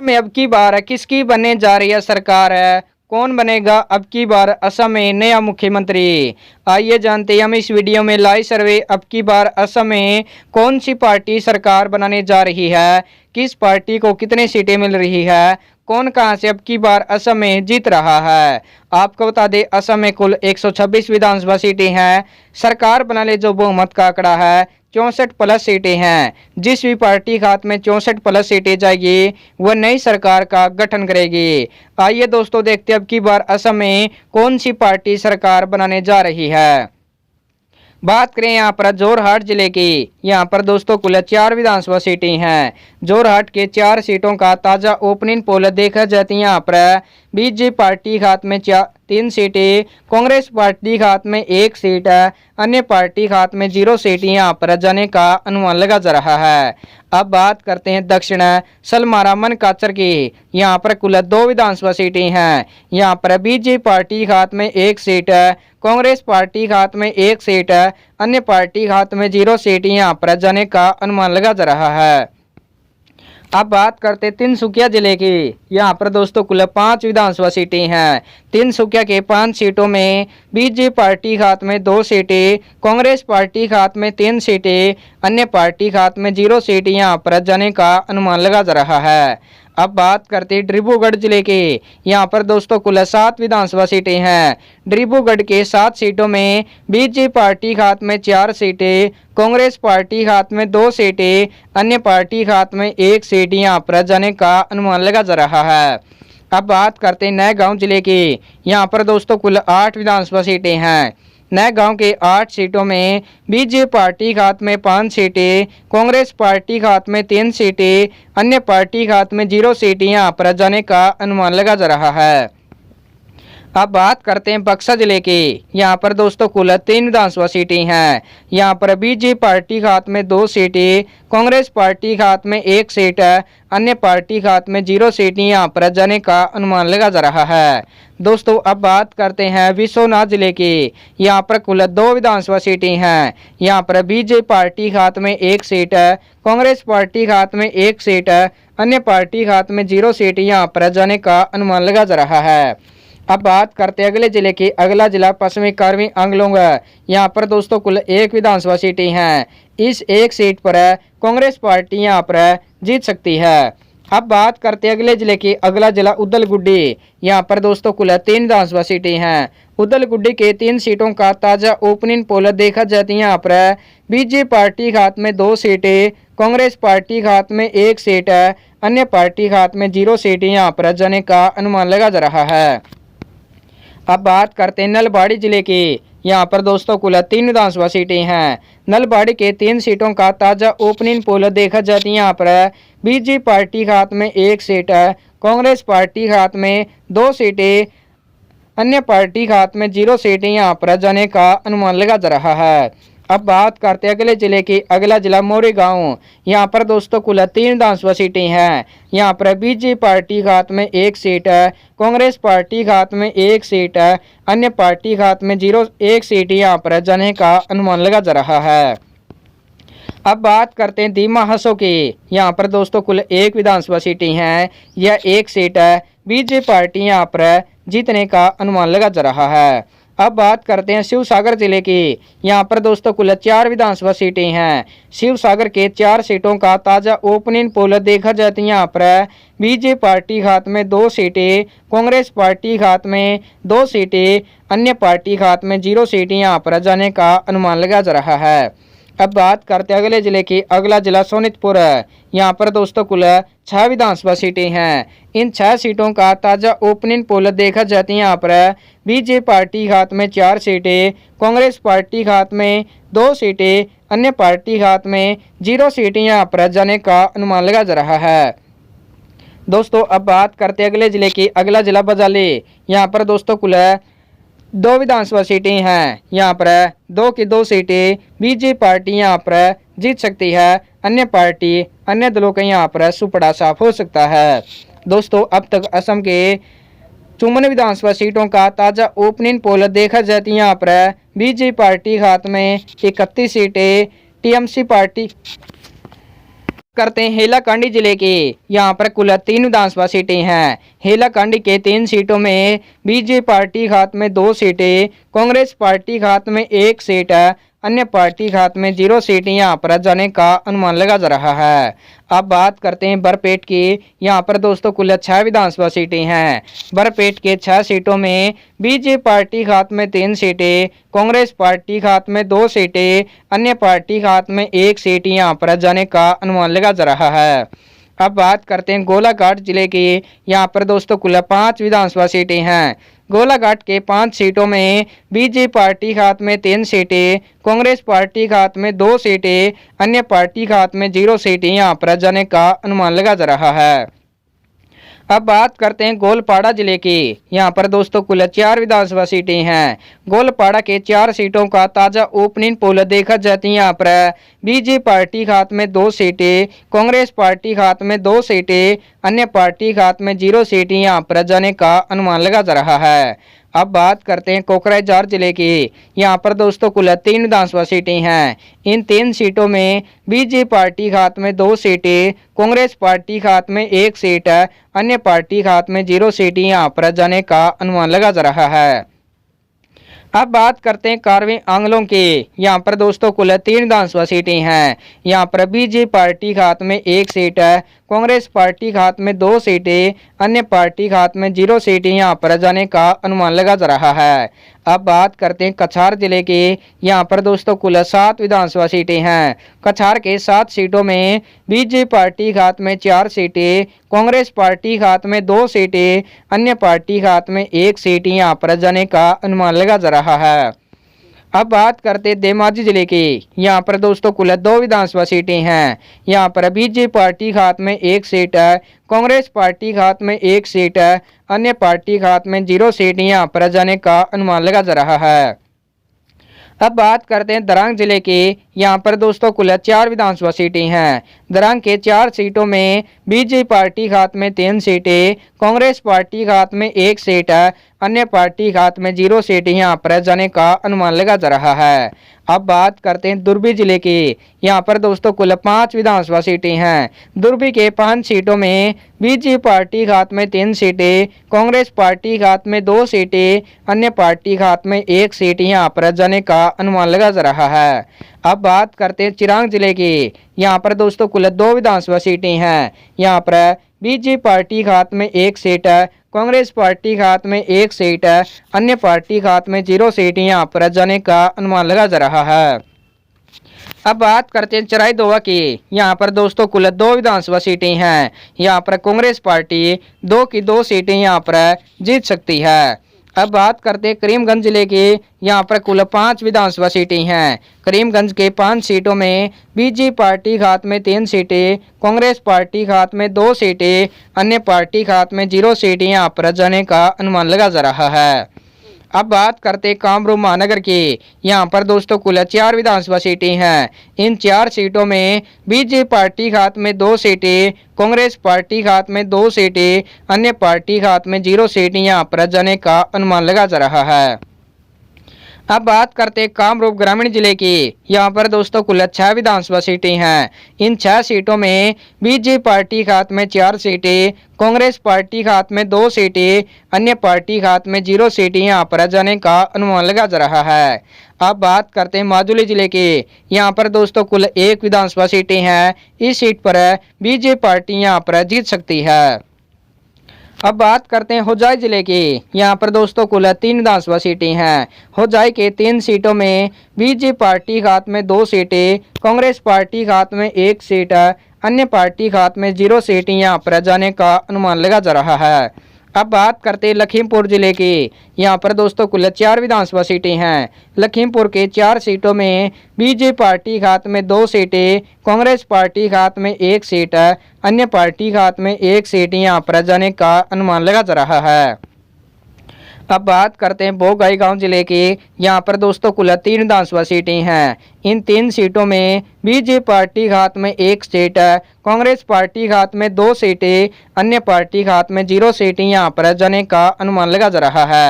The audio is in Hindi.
में अब की बार किसकी बनने जा रही है सरकार है, कौन बनेगा अब की बार असम में नया मुख्यमंत्री। आइए जानते हैं हम इस वीडियो में लाइव सर्वे अब की बार असम में कौन सी पार्टी सरकार बनाने जा रही है, किस पार्टी को कितनी सीटें मिल रही है, कौन कहां से अब की बार असम में जीत रहा है। आपको बता दें असम में कुल 126 विधानसभा सीटें हैं। सरकार बनाने जो बहुमत का आंकड़ा है 64+ सीटें हैं। जिस भी पार्टी के हाथ में 64+ सीटें जाएगी वह नई सरकार का गठन करेगी। आइए दोस्तों देखते हैं अब की बार असम में कौन सी पार्टी सरकार बनाने जा रही है। बात करें यहाँ पर जोरहाट जिले की, यहाँ पर दोस्तों कुल 4 विधानसभा सीटें हैं। जोरहाट के 4 सीटों का ताजा ओपनिंग पोल देखा जाती है। यहाँ पर बीजेपी पार्टी के हाथ में 3 सीटें, कांग्रेस पार्टी के हाथ में 1 सीट है, अन्य पार्टी के हाथ में 0 सीटें यहाँ पर जाने का अनुमान लगा जा रहा है। अब बात करते हैं दक्षिण सलमारा मन काचर की, यहाँ पर कुल 2 विधानसभा सीटें हैं। यहाँ पर बीजेपी पार्टी के हाथ में 1 सीट है, कांग्रेस पार्टी के हाथ में 1 सीट है, अन्य पार्टी के हाथ में 0 सीट यहाँ पर जाने का अनुमान लगा जा रहा है। अब बात करते तिनसुकिया जिले की, यहाँ पर दोस्तों कुल 5 विधानसभा सीटें हैं। तिनसुकिया के 5 सीटों में बीजेपी पार्टी के हाथ में 2 सीटें, कांग्रेस पार्टी के हाथ में 3 सीटें, अन्य पार्टी के हाथ में 0 सीटें यहाँ पर जाने का अनुमान लगा जा रहा है। अब बात करते डिब्रूगढ़ जिले के, यहाँ पर दोस्तों कुल 7 विधानसभा सीटें हैं। डिब्रूगढ़ के 7 सीटों में बीजेपी पार्टी के हाथ में 4 सीटें, कांग्रेस पार्टी के हाथ में 2 सीटें, अन्य पार्टी के हाथ में 1 सीट यहाँ पर जाने का अनुमान लगा जा रहा है। अब बात करते हैं नए गांव जिले की, यहाँ पर दोस्तों कुल 8 विधानसभा सीटें हैं। नए गांव के 8 सीटों में बीजेपी पार्टी के हाथ में 5 सीटें, कांग्रेस पार्टी के हाथ में 3 सीटें, अन्य पार्टी के हाथ में 0 सीटें यहाँ पर जाने का अनुमान लगा जा रहा है। अब बात करते हैं बक्सर जिले की, यहाँ पर दोस्तों कुल 3 विधानसभा सीटें हैं। यहाँ पर बीजेपी पार्टी के हाथ में 2 सीटें, कांग्रेस पार्टी के हाथ में 1 सीट है, अन्य पार्टी के हाथ में 0 सीटें यहाँ पर जाने का अनुमान लगा जा रहा है। दोस्तों अब बात करते हैं विश्वनाथ जिले की, यहाँ पर कुल 2 विधानसभा सीटें हैं। यहाँ पर बीजेपी पार्टी के हाथ में 1 सीट है, कांग्रेस पार्टी के हाथ में 1 सीट है, अन्य पार्टी के हाथ में 0 सीटें यहाँ पर जाने का अनुमान लगा जा रहा है। अब बात करते हैं अगले जिले की, अगला जिला पश्चिमी कार्बी आंगलोंग, यहाँ पर दोस्तों कुल 1 विधानसभा सीटें हैं। इस 1 सीट पर कांग्रेस पार्टी यहाँ पर जीत सकती है। अब बात करते हैं अगले जिले की, अगला जिला उदलगुड्डी, यहाँ पर दोस्तों कुल 3 विधानसभा सीटें हैं। उदलगुड्डी के 3 सीटों का ताजा ओपनिंग पोल देखा जाती है। यहाँ पर बीजेपी पार्टी के हाथ में 2 सीटें, कांग्रेस पार्टी के हाथ में 1 सीट है, अन्य पार्टी के हाथ में 0 सीटें यहाँ पर जाने का अनुमान लगा जा रहा है। अब बात करते हैं नलबाड़ी जिले की, यहाँ पर दोस्तों कुल 3 विधानसभा सीटें हैं। नलबाड़ी के 3 सीटों का ताजा ओपनिंग पोल देखा जाती है। यहाँ पर बीजेपी पार्टी के हाथ में 1 सीट है, कांग्रेस पार्टी के हाथ में 2 सीटें, अन्य पार्टी के हाथ में 0 सीटें यहाँ पर जाने का अनुमान लगा जा रहा है। अब बात करते हैं अगले जिले की, अगला जिला मोरीगांव, यहाँ पर दोस्तों कुल 3 विधानसभा सीटें हैं। यहाँ पर बीजेपी पार्टी के हाथ में 1 सीट है, कांग्रेस पार्टी के हाथ में 1 सीट है, अन्य पार्टी के हाथ में 1 सीट यहाँ पर जाने का अनुमान लगा जा रहा है। अब बात करते हैं दीमा हसो की, यहाँ पर दोस्तों कुल 1 विधानसभा सीटें हैं। यह 1 सीट है, बीजेपी पार्टी यहाँ पर जीतने का अनुमान लगा जा रहा है। अब बात करते हैं शिवसागर जिले की, यहाँ पर दोस्तों कुल 4 विधानसभा सीटें हैं। शिवसागर के 4 सीटों का ताजा ओपनिंग पोल देखा जाती है। यहाँ पर बीजेपी पार्टी के हाथ में 2 सीटें, कांग्रेस पार्टी के हाथ में 2 सीटें, अन्य पार्टी के हाथ में 0 सीटें यहाँ पर जाने का अनुमान लगा जा रहा है। अब बात करते हैं अगले जिले की, अगला जिला सोनितपुर, यहाँ पर दोस्तों कुल 6 विधानसभा सीटें हैं। इन 6 सीटों का ताजा ओपनिंग पोल देखा जाती है। यहाँ पर बीजेपी पार्टी के हाथ में 4 सीटें, कांग्रेस पार्टी के हाथ में 2 सीटें, अन्य पार्टी के हाथ में 0 सीटें यहाँ पर जाने का अनुमान लगा जा रहा है। दोस्तों अब बात करते हैं अगले जिले की, अगला जिला बजाली, यहाँ पर दोस्तों कुल 2 विधानसभा सीटें हैं। यहाँ पर 2 की 2 सीटें बीजेपी पार्टी यहाँ पर जीत सकती है, अन्य दलों का यहाँ पर सुपड़ा साफ हो सकता है। दोस्तों अब तक असम के 54 विधानसभा सीटों का ताजा ओपनिंग पोल देखा जाती है। यहाँ पर बीजेपी पार्टी के हाथ में 31 सीटें, टीएमसी पार्टी करते हैं हैलाकांडी जिले की। यहाँ पर कुल 3 विधानसभा सीटें हैं। हैलाकांडी के 3 सीटों में बीजेपी पार्टी के हाथ में 2 सीटें, कांग्रेस पार्टी के हाथ में 1 सीट है, अन्य पार्टी के हाथ में 0 सीटें यहाँ पर जाने का अनुमान लगा जा रहा है। अब बात करते हैं बरपेट की। यहाँ पर दोस्तों कुल 6 विधानसभा सीटें हैं। बरपेट के 6 सीटों में बीजेपी पार्टी के हाथ में 3 सीटें, कांग्रेस पार्टी के हाथ में 2 सीटें, अन्य पार्टी के हाथ में 1 सीट यहाँ पर जाने का अनुमान लगा जा रहा है। अब बात करते हैं गोलाघाट जिले की। यहाँ पर दोस्तों कुल 5 विधानसभा सीटें हैं। गोलाघाट के 5 सीटों में बीजेपी पार्टी के हाथ में 3 सीटें, कांग्रेस पार्टी के हाथ में 2 सीटें, अन्य पार्टी के हाथ में 0 सीटें यहाँ पर जाने का अनुमान लगा जा रहा है। अब बात करते हैं गोलपाड़ा जिले की। यहाँ पर दोस्तों कुल 4 विधानसभा सीटें हैं। गोलपाड़ा के 4 सीटों का ताजा ओपनिंग पोल देखा जाती है। यहाँ पर बीजेपी पार्टी के हाथ में 2 सीटें, कांग्रेस पार्टी के हाथ में 2 सीटें, अन्य पार्टी के हाथ में 0 सीटें यहाँ पर जाने का अनुमान लगा जा रहा है। अब बात करते हैं कोकराझार जिले की। यहाँ पर दोस्तों कुल 3 विधानसभा सीटें हैं। इन 3 सीटों में बीजेपी पार्टी के हाथ में 2 सीटें, कांग्रेस पार्टी के हाथ में 1 सीट है, अन्य पार्टी के हाथ में 0 सीटें यहाँ पर जाने का अनुमान लगा जा रहा है। अब बात करते हैं कारवें आंगलों की। यहाँ पर दोस्तों कुल 3 विधानसभा सीटें हैं। यहाँ पर बीजेपी पार्टी के हाथ में 1 सीट है, कांग्रेस पार्टी के हाथ में 2 सीटें, अन्य पार्टी के हाथ में 0 सीटें यहाँ पर जाने का अनुमान लगा जा रहा है। अब बात करते हैं कछार जिले की। यहाँ पर दोस्तों कुल 7 विधानसभा सीटें हैं। कछार के 7 सीटों में बीजेपी पार्टी के हाथ में 4 सीटें, कांग्रेस पार्टी के हाथ में 2 सीटें, अन्य पार्टी के हाथ में 1 सीट यहाँ पर जाने का अनुमान लगा जा रहा है। अब बात करते धेमाजी जिले की। यहाँ पर दोस्तों कुल 2 विधानसभा सीटें हैं। यहाँ पर बीजेपी पार्टी के हाथ में 1 सीट है, कांग्रेस पार्टी के हाथ में 1 सीट है, अन्य पार्टी के हाथ में 0 सीट यहाँ पर जाने का अनुमान लगा जा रहा है। अब बात करते हैं दरंग जिले की। यहाँ पर दोस्तों कुल 4 विधानसभा सीटें हैं। दरंग के 4 सीटों में बीजेपी पार्टी के हाथ में 3 सीटें, कांग्रेस पार्टी के हाथ में 1 सीट है, अन्य पार्टी के हाथ में 0 सीटें यहाँ पर जाने का अनुमान लगा जा रहा है। अब बात करते हैं दुर्बी जिले की। यहाँ पर दोस्तों कुल 5 विधानसभा सीटें हैं। दुर्बी के 5 सीटों में बीजेपी पार्टी के हाथ में 3 सीटें, कांग्रेस पार्टी के हाथ में 2 सीटें, अन्य पार्टी के हाथ में 1 सीट यहाँ पर जाने का अनुमान लगा जा रहा है। अब बात करते हैं चिरांग जिले की। यहाँ पर दोस्तों कुल 2 विधानसभा सीटें हैं। यहाँ पर बीजेपी पार्टी के हाथ में 1 सीट है, कांग्रेस पार्टी के हाथ में 1 सीट है, अन्य पार्टी के हाथ में 0 सीट यहाँ पर जाने का अनुमान लगा जा रहा है। अब बात करते हैं चराईदोवा की। यहाँ पर दोस्तों कुल 2 विधानसभा सीटें हैं। यहाँ पर कांग्रेस पार्टी 2 की 2 सीटें यहाँ पर जीत सकती है। अब बात करते हैं करीमगंज जिले की। यहाँ पर कुल 5 विधानसभा सीटें हैं। करीमगंज के 5 सीटों में बीजेपी पार्टी के हाथ में 3 सीटें, कांग्रेस पार्टी के हाथ में 2 सीटें, अन्य पार्टी के हाथ में 0 सीटें यहाँ पर जाने का अनुमान लगा जा रहा है। अब बात करते कामरूप महानगर की। यहाँ पर दोस्तों कुल 4 विधानसभा सीटें हैं। इन 4 सीटों में बीजेपी पार्टी के हाथ में 2 सीटें, कांग्रेस पार्टी के हाथ में 2 सीटें, अन्य पार्टी के हाथ में 0 सीटें यहाँ पर जाने का अनुमान लगा जा रहा है। अब बात करते हैं कामरूप ग्रामीण जिले की। यहाँ पर दोस्तों कुल 6 विधानसभा सीटें हैं। इन 6 सीटों में बीजेपी पार्टी के हाथ में 4 सीटें, कांग्रेस पार्टी के हाथ में 2 सीटें, अन्य पार्टी के हाथ में 0 सीटें यहाँ पर जाने का अनुमान लगा जा रहा है। अब बात करते हैं माजुली जिले की। यहाँ पर दोस्तों कुल 1 विधानसभा सीटें हैं। इस सीट पर बीजेपी पार्टी यहाँ पर जीत सकती है। अब बात करते हैं होजाई जिले की। यहाँ पर दोस्तों कुल 3 विधानसभा सीटें हैं। होजाई के 3 सीटों में बीजेपी पार्टी के हाथ में 2 सीटें, कांग्रेस पार्टी के हाथ में 1 सीट है, अन्य पार्टी के हाथ में 0 सीटें यहाँ पर जाने का अनुमान लगा जा रहा है। अब बात करते हैं लखीमपुर जिले की। यहाँ पर दोस्तों कुल 4 विधानसभा सीटें हैं। लखीमपुर के 4 सीटों में बीजेपी पार्टी के हाथ में 2 सीटें, कांग्रेस पार्टी के हाथ में 1 सीट है, अन्य पार्टी के हाथ में 1 सीट यहाँ पर जाने का अनुमान लगा जा रहा है। अब बात करते हैं बोगाई गांव जिले की। यहाँ पर दोस्तों कुल 3 विधानसभा सीटें हैं। इन 3 सीटों में बीजेपी पार्टी के हाथ में 1 सीट है, कांग्रेस पार्टी के हाथ में 2 सीटें, अन्य पार्टी के हाथ में 0 सीटें यहाँ पर जाने का अनुमान लगा जा रहा है।